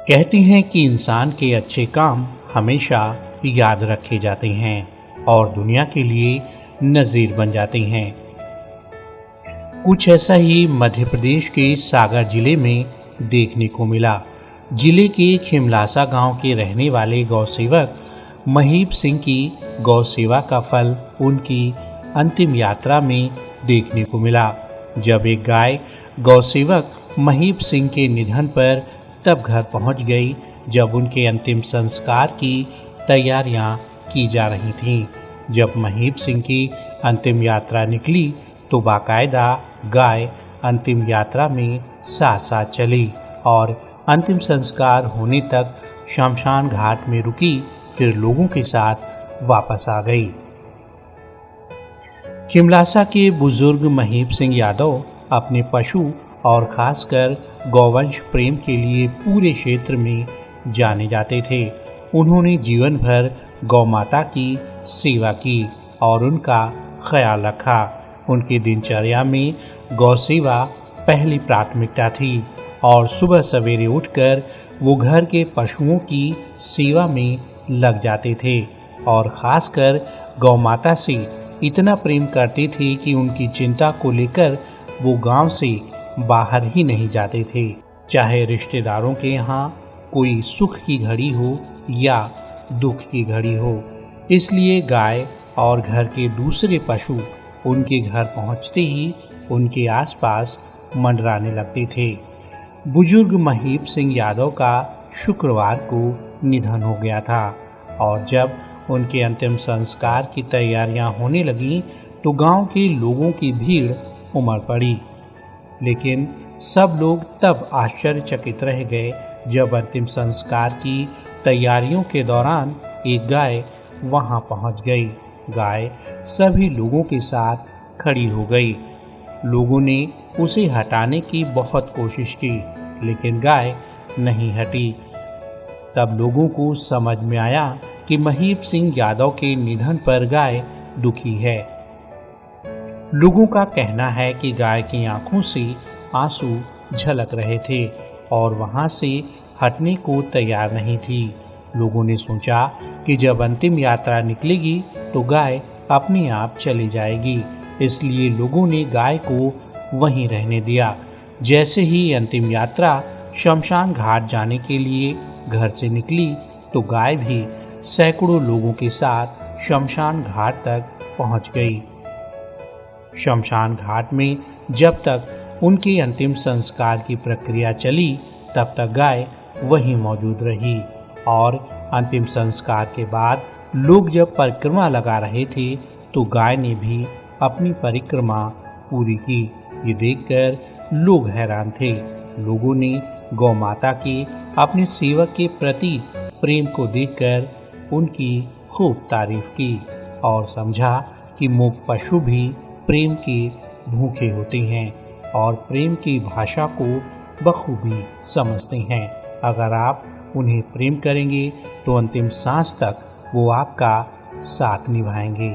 कहते हैं कि इंसान के अच्छे काम हमेशा याद रखे जाते हैं और दुनिया के लिए नज़ीर बन जाते हैं। कुछ ऐसा ही मध्य प्रदेश के सागर जिले में देखने को मिला। जिले के खिमलासा गांव के रहने वाले गौसेवक महीप सिंह की गौ सेवा का फल उनकी अंतिम यात्रा में देखने को मिला। जब एक गाय गौसेवक महीप सिंह के निधन पर तब घर पहुंच गई जब उनके अंतिम संस्कार की तैयारियां की जा रही थीं। जब महीप सिंह की अंतिम यात्रा निकली तो बाकायदा गाय अंतिम यात्रा में साथ साथ चली और अंतिम संस्कार होने तक शमशान घाट में रुकी, फिर लोगों के साथ वापस आ गई। खिमलासा के बुजुर्ग महीप सिंह यादव अपने पशु और खासकर गौवंश प्रेम के लिए पूरे क्षेत्र में जाने जाते थे। उन्होंने जीवन भर गौ माता की सेवा की और उनका ख्याल रखा। उनकी दिनचर्या में गौ सेवा पहली प्राथमिकता थी और सुबह सवेरे उठकर वो घर के पशुओं की सेवा में लग जाते थे और खासकर गौ माता से इतना प्रेम करते थे कि उनकी चिंता को लेकर वो गांव से बाहर ही नहीं जाते थे, चाहे रिश्तेदारों के यहाँ कोई सुख की घड़ी हो या दुख की घड़ी हो। इसलिए गाय और घर के दूसरे पशु उनके घर पहुँचते ही उनके आसपास मंडराने लगते थे। बुजुर्ग महीप सिंह यादव का शुक्रवार को निधन हो गया था और जब उनके अंतिम संस्कार की तैयारियां होने लगीं तो गांव के लोगों की भीड़ उमड़ पड़ी। लेकिन सब लोग तब आश्चर्यचकित रह गए जब अंतिम संस्कार की तैयारियों के दौरान एक गाय वहां पहुंच गई। गाय सभी लोगों के साथ खड़ी हो गई। लोगों ने उसे हटाने की बहुत कोशिश की लेकिन गाय नहीं हटी। तब लोगों को समझ में आया कि महीप सिंह यादव के निधन पर गाय दुखी है। लोगों का कहना है कि गाय की आंखों से आंसू झलक रहे थे और वहां से हटने को तैयार नहीं थी। लोगों ने सोचा कि जब अंतिम यात्रा निकलेगी तो गाय अपने आप चली जाएगी, इसलिए लोगों ने गाय को वहीं रहने दिया। जैसे ही अंतिम यात्रा शमशान घाट जाने के लिए घर से निकली तो गाय भी सैकड़ों लोगों के साथ शमशान घाट तक पहुंच गई। शमशान घाट में जब तक उनके अंतिम संस्कार की प्रक्रिया चली तब तक गाय वहीं मौजूद रही और अंतिम संस्कार के बाद लोग जब परिक्रमा लगा रहे थे तो गाय ने भी अपनी परिक्रमा पूरी की। ये देखकर लोग हैरान थे। लोगों ने गौ माता के अपने सेवक के प्रति प्रेम को देखकर उनकी खूब तारीफ की और समझा कि मूक पशु भी प्रेम के भूखे होते हैं और प्रेम की भाषा को बखूबी समझते हैं। अगर आप उन्हें प्रेम करेंगे तो अंतिम सांस तक वो आपका साथ निभाएंगे।